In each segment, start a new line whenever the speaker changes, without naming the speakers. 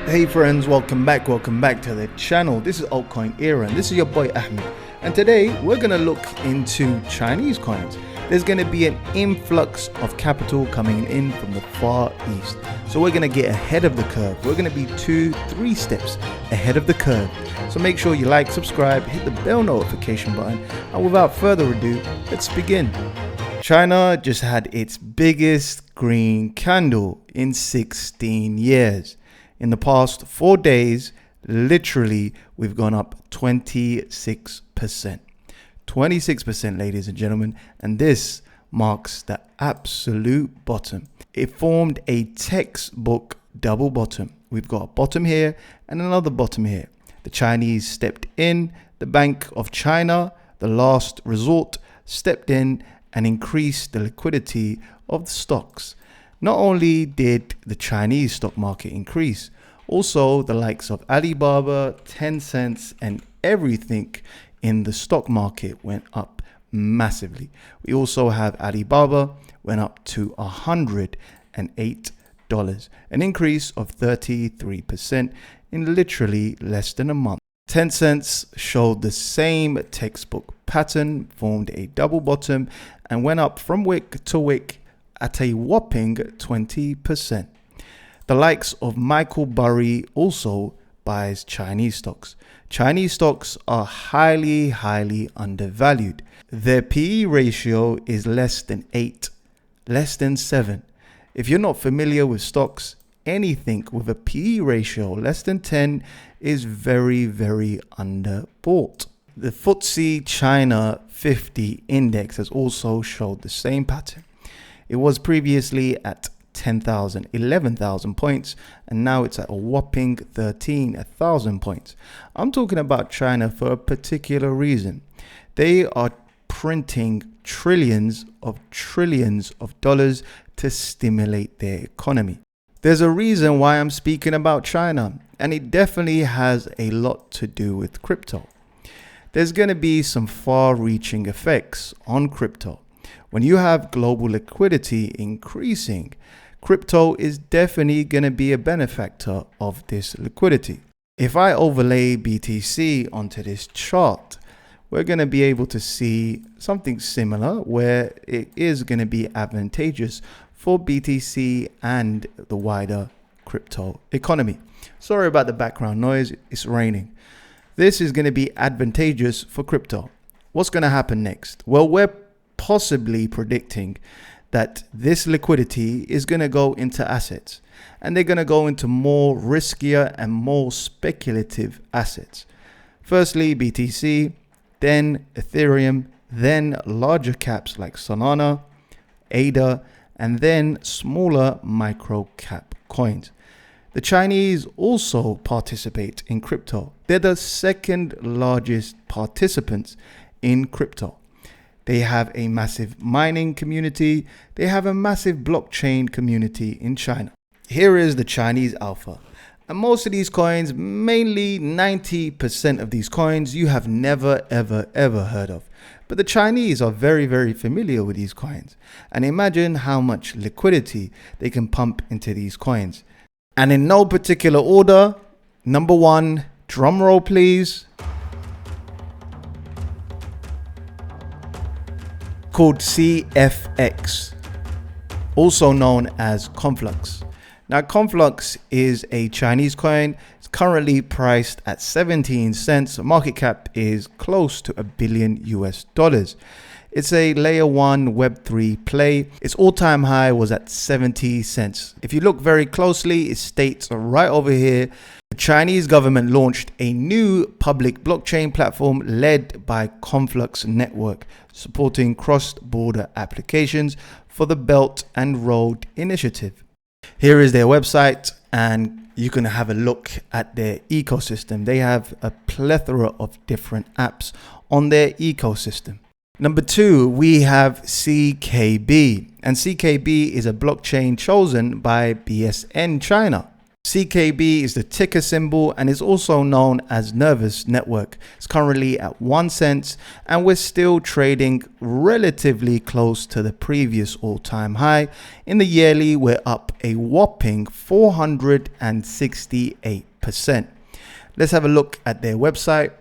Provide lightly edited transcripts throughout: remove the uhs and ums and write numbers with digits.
Hey friends, welcome back to the channel. This is Altcoin Era and this is your boy Ahmed, and today we're gonna look into Chinese coins. There's gonna be an influx of capital coming in from the Far East, so we're gonna get ahead of the curve. We're gonna be 2-3 steps ahead of the curve, so make sure you like, subscribe, hit the bell notification button, and without further ado, let's begin. China just had its biggest green candle in 16 years. In the past 4 days, literally, we've gone up 26%. 26%, ladies and gentlemen, and this marks the absolute bottom. It formed a textbook double bottom. We've got a bottom here and another bottom here. The Chinese stepped in. The Bank of China, the last resort, stepped in and increased the liquidity of the stocks. Not only did the Chinese stock market increase, also the likes of Alibaba, Tencent, and everything in the stock market went up massively. We also have Alibaba went up to $108, an increase of 33% in literally less than a month. Tencent showed the same textbook pattern, formed a double bottom, and went up from wick to wick at a whopping 20%. The likes of Michael Burry also buys Chinese stocks. Chinese stocks are highly undervalued. Their PE ratio is less than 8, less than 7. If you're not familiar with stocks, anything with a PE ratio less than 10 is very underbought. The FTSE China 50 index has also showed the same pattern. It was previously at 10,000, 11,000 points, and now it's at a whopping 13,000 points. I'm talking about China for a particular reason. They are printing trillions of dollars to stimulate their economy. There's a reason why I'm speaking about China, and it definitely has a lot to do with crypto. There's going to be some far-reaching effects on crypto. When you have global liquidity increasing, crypto is definitely going to be a benefactor of this liquidity. If I overlay BTC onto this chart, we're going to be able to see something similar where it is going to be advantageous for BTC and the wider crypto economy. Sorry about the background noise, it's raining. This is going to be advantageous for crypto. What's going to happen next? Well, we're possibly predicting that this liquidity is going to go into assets, and they're going to go into more riskier and more speculative assets. Firstly, BTC, then Ethereum, then larger caps like Solana, ADA, and then smaller micro cap coins. The Chinese also participate in crypto. They're the second largest participants in crypto. They have a massive mining community. They have a massive blockchain community in China. Here is the Chinese alpha. And most of these coins, mainly 90% of these coins, you have never ever heard of. But the Chinese are very familiar with these coins. And imagine how much liquidity they can pump into these coins. And in no particular order, number one, drum roll please, called CFX, also known as Conflux. Now, Conflux is a Chinese coin. It's currently priced at 17 cents. Market cap is close to $1 billion US. It's a layer 1 Web3 play. Its all-time high was at 70 cents. If you look very closely, it states right over here, the Chinese government launched a new public blockchain platform led by Conflux Network, supporting cross-border applications for the Belt and Road Initiative. Here is their website, and you can have a look at their ecosystem. They have a plethora of different apps on their ecosystem. Number 2, we have CKB, and CKB is a blockchain chosen by BSN China. CKB is the ticker symbol and is also known as Nervous Network. It's currently at 1 cent and we're still trading relatively close to the previous all-time high. In the yearly, we're up a whopping 468%. Let's have a look at their website.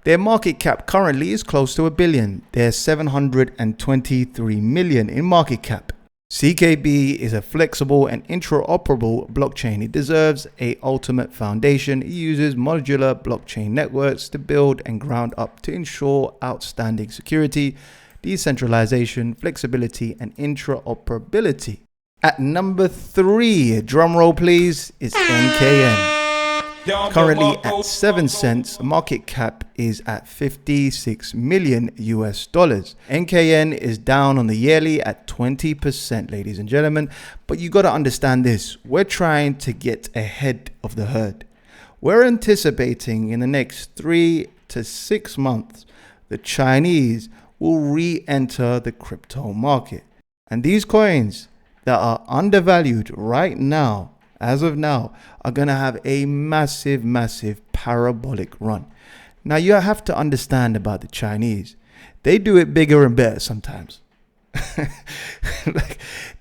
Their market cap currently is close to $1 billion. They're 723 million in market cap. CKB is a flexible and interoperable blockchain. It deserves a ultimate foundation. It uses modular blockchain networks to build and ground up to ensure outstanding security, decentralization, flexibility, and interoperability. At number 3, drum roll please, is NKN. Currently at 7 cents, market cap is at 56 million US dollars. NKN is down on the yearly at 20%, ladies and gentlemen. But you got to understand this. We're trying to get ahead of the herd. We're anticipating in the next 3 to 6 months, the Chinese will re-enter the crypto market. And these coins that are undervalued right now, as of now, are going to have a massive parabolic run. Now, you have to understand about the Chinese. They do it bigger and better sometimes.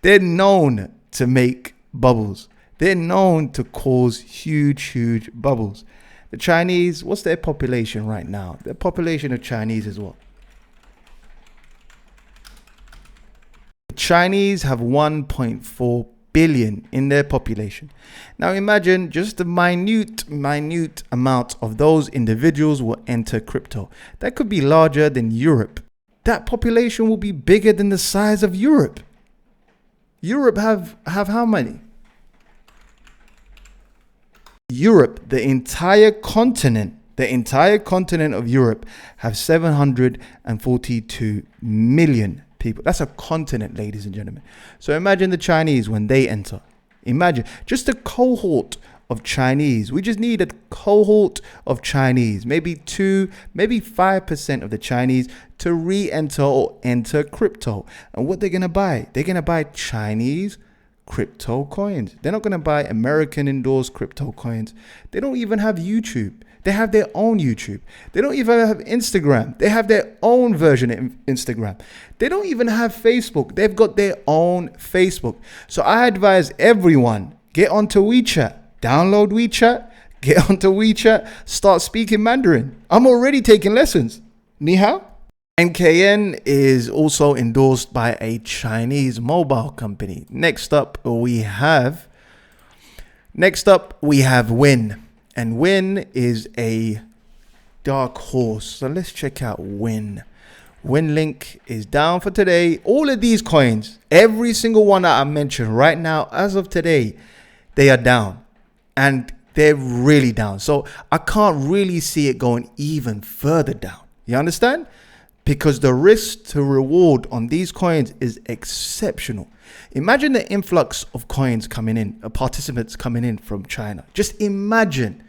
They're known to make bubbles. They're known to cause huge bubbles. The Chinese, what's their population right now? The population of Chinese is what? The Chinese have 1.4 billion in their population. Now imagine just a minute amount of those individuals will enter crypto. That could be larger than Europe. That population will be bigger than the size of Europe. Europe have how many? Europe, the entire continent of Europe have 742 million people. That's a continent, ladies and gentlemen. So imagine the Chinese when they enter. Imagine just a cohort of Chinese. We just need a cohort of Chinese, maybe 5% of the Chinese to re-enter or enter crypto. And what they're going to buy? They're going to buy Chinese crypto coins. They're not going to buy American endorsed crypto coins. They don't even have YouTube. They have their own YouTube. They don't even have Instagram. They have their own version of Instagram. They don't even have Facebook. They've got their own Facebook. So I advise everyone, get onto WeChat. Download WeChat. Get onto WeChat. Start speaking Mandarin. I'm already taking lessons. Ni hao? NKN is also endorsed by a Chinese mobile company. Next up, we have Win. And Win is a dark horse. So let's check out Win. WinLink is down for today. All of these coins, every single one that I mentioned right now, as of today, they are down. And they're really down. So I can't really see it going even further down. You understand? Because the risk to reward on these coins is exceptional. Imagine the influx of coins coming in, participants coming in from China. Just imagine.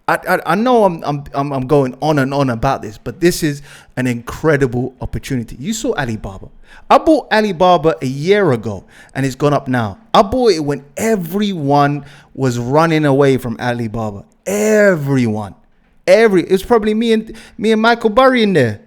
I know I'm going on and on about this, but this is an incredible opportunity. You saw Alibaba. I bought Alibaba a year ago and it's gone up now. I bought it when everyone was running away from Alibaba. Everyone. It was probably me and Michael Burry in there.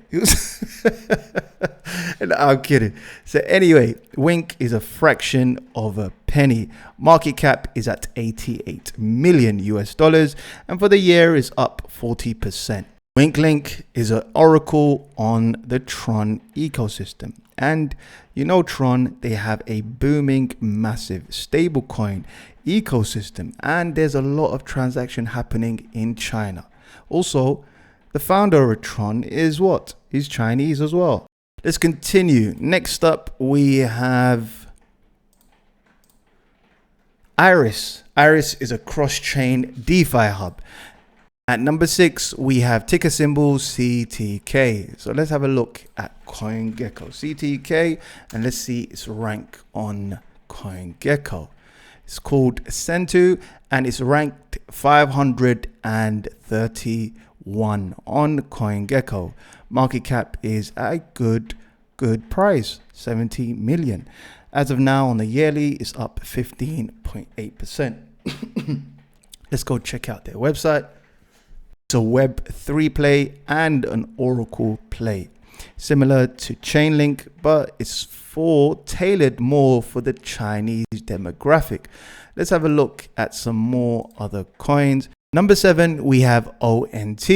I'm kidding. So anyway, Wink is a fraction of a penny. Market cap is at 88 million US dollars, and for the year is up 40%. WinkLink is an oracle on the Tron ecosystem. And you know Tron, they have a booming, massive stablecoin ecosystem, and there's a lot of transaction happening in China. Also, the founder of Tron is what? He's Chinese as well. Let's continue. Next up, we have Iris. Iris is a cross-chain DeFi hub. At number 6, we have ticker symbol CTK. So let's have a look at CoinGecko. CTK, and let's see its rank on CoinGecko. It's called Centu, and it's ranked 531 on CoinGecko. Market cap is at a good price, 70 million. As of now on the yearly, it's up 15.8%. Let's go check out their website. It's a Web3 play and an Oracle play, similar to Chainlink, but it's tailored more for the Chinese demographic. Let's have a look at some more other coins. Number 7, we have ONT.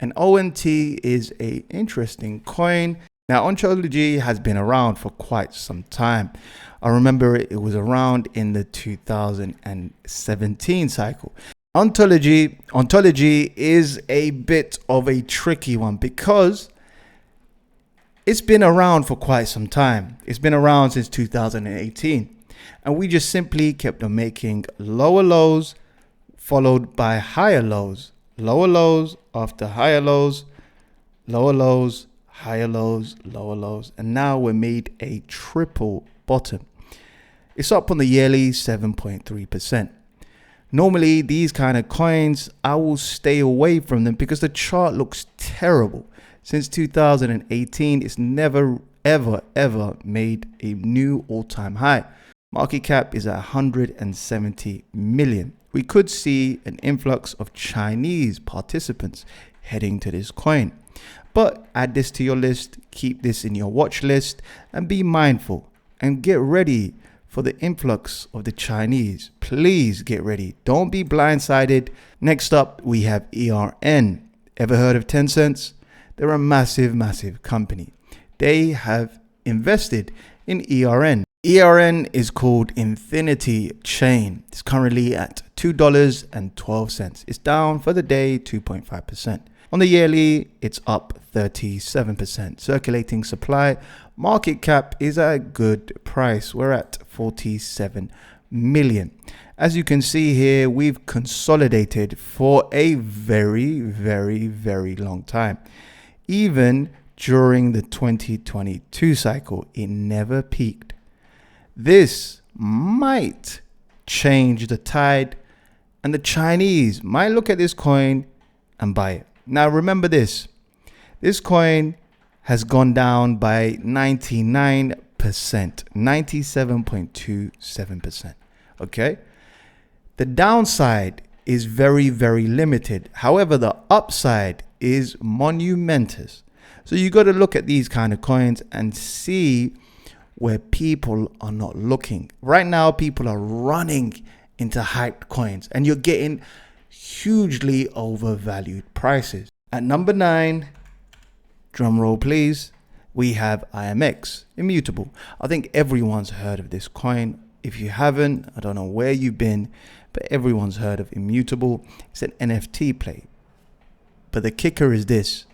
And ONT is a interesting coin. Now, Ontology has been around for quite some time. I remember it was around in the 2017 cycle. Ontology is a bit of a tricky one because it's been around for quite some time. It's been around since 2018. And we just simply kept on making lower lows followed by higher lows. Lower lows after higher lows, lower lows, higher lows, lower lows. And now we're made a triple bottom. It's up on the yearly 7.3%. Normally, these kind of coins, I will stay away from them because the chart looks terrible. Since 2018, it's never, ever made a new all-time high. Market cap is at 170 million. We could see an influx of Chinese participants heading to this coin. But add this to your list, keep this in your watch list, and be mindful and get ready for the influx of the Chinese. Please get ready. Don't be blindsided. Next up, we have ERN. Ever heard of Tencent? They're a massive company. They have invested in ERN. ERN is called Infinity Chain. It's currently at $2.12. It's down for the day 2.5%. On the yearly, it's up 37%. Circulating supply, market cap is at a good price. We're at 47 million. As you can see here, we've consolidated for a very long time. Even during the 2022 cycle, it never peaked. This might change the tide, and the Chinese might look at this coin and buy it. Now remember this coin has gone down by 99%, 97.27%. Okay, the downside is very limited. However, the upside is monumentous. So you got to look at these kind of coins and see where people are not looking. Right now, people are running into hyped coins and you're getting hugely overvalued prices. At number 9, drum roll please, we have IMX, Immutable. I think everyone's heard of this coin. If you haven't, I don't know where you've been, but everyone's heard of Immutable. It's an NFT play. But the kicker is this: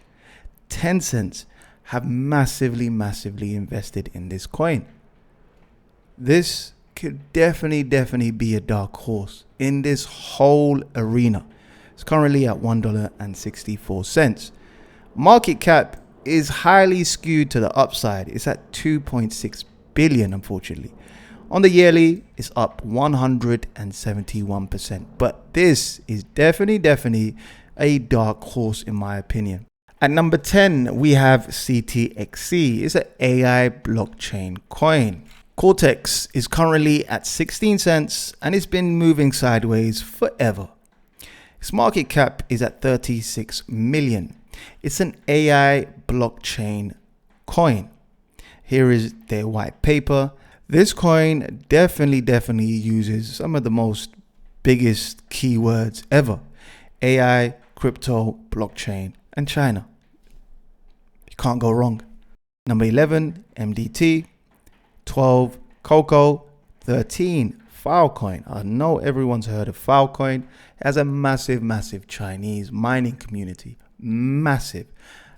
Tencent have massively invested in this coin. This could definitely be a dark horse in this whole arena. It's currently at $1.64. Market cap is highly skewed to the upside. It's at 2.6 billion, unfortunately. On the yearly, it's up 171%. But this is definitely a dark horse in my opinion. At number 10, we have CTXC. It's an AI blockchain coin. Cortex is currently at 16 cents and it's been moving sideways forever. Its market cap is at 36 million. It's an AI blockchain coin. Here is their white paper. This coin definitely uses some of the most biggest keywords ever: AI, crypto, blockchain, and China. You can't go wrong. Number 11, MDT. 12, Coco. 13, Filecoin. I know everyone's heard of Filecoin. It has a massive Chinese mining community. Massive.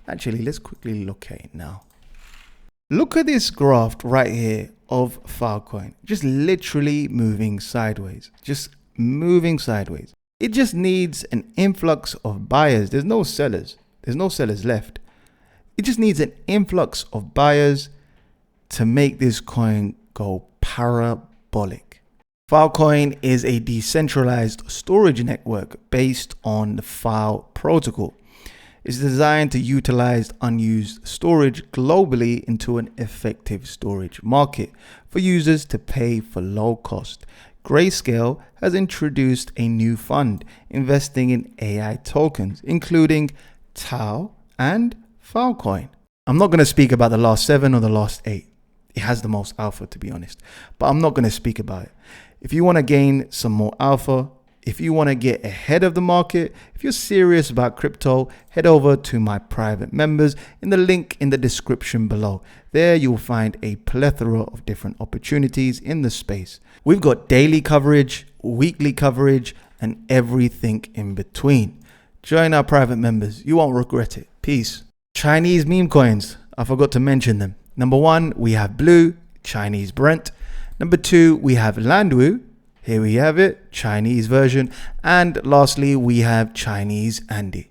Actually, let's quickly look at it now. Look at this graph right here of Filecoin. Just literally moving sideways. Just moving sideways. It just needs an influx of buyers. There's no sellers. There's no sellers left. It just needs an influx of buyers to make this coin go parabolic. Filecoin is a decentralized storage network based on the File protocol. It's designed to utilize unused storage globally into an effective storage market for users to pay for low cost, Grayscale has introduced a new fund investing in AI tokens, including Tau and Filecoin. I'm not going to speak about the last 7 or the last 8. It has the most alpha, to be honest, but I'm not going to speak about it. If you want to gain some more alpha, if you want to get ahead of the market, if you're serious about crypto, head over to my private members in the link in the description below. There you'll find a plethora of different opportunities in the space. We've got daily coverage, weekly coverage, and everything in between. Join our private members. You won't regret it. Peace. Chinese meme coins. I forgot to mention them. Number 1, we have Blue, Chinese Brent. Number 2, we have Landwu. Here we have it, Chinese version. And lastly, we have Chinese Andy.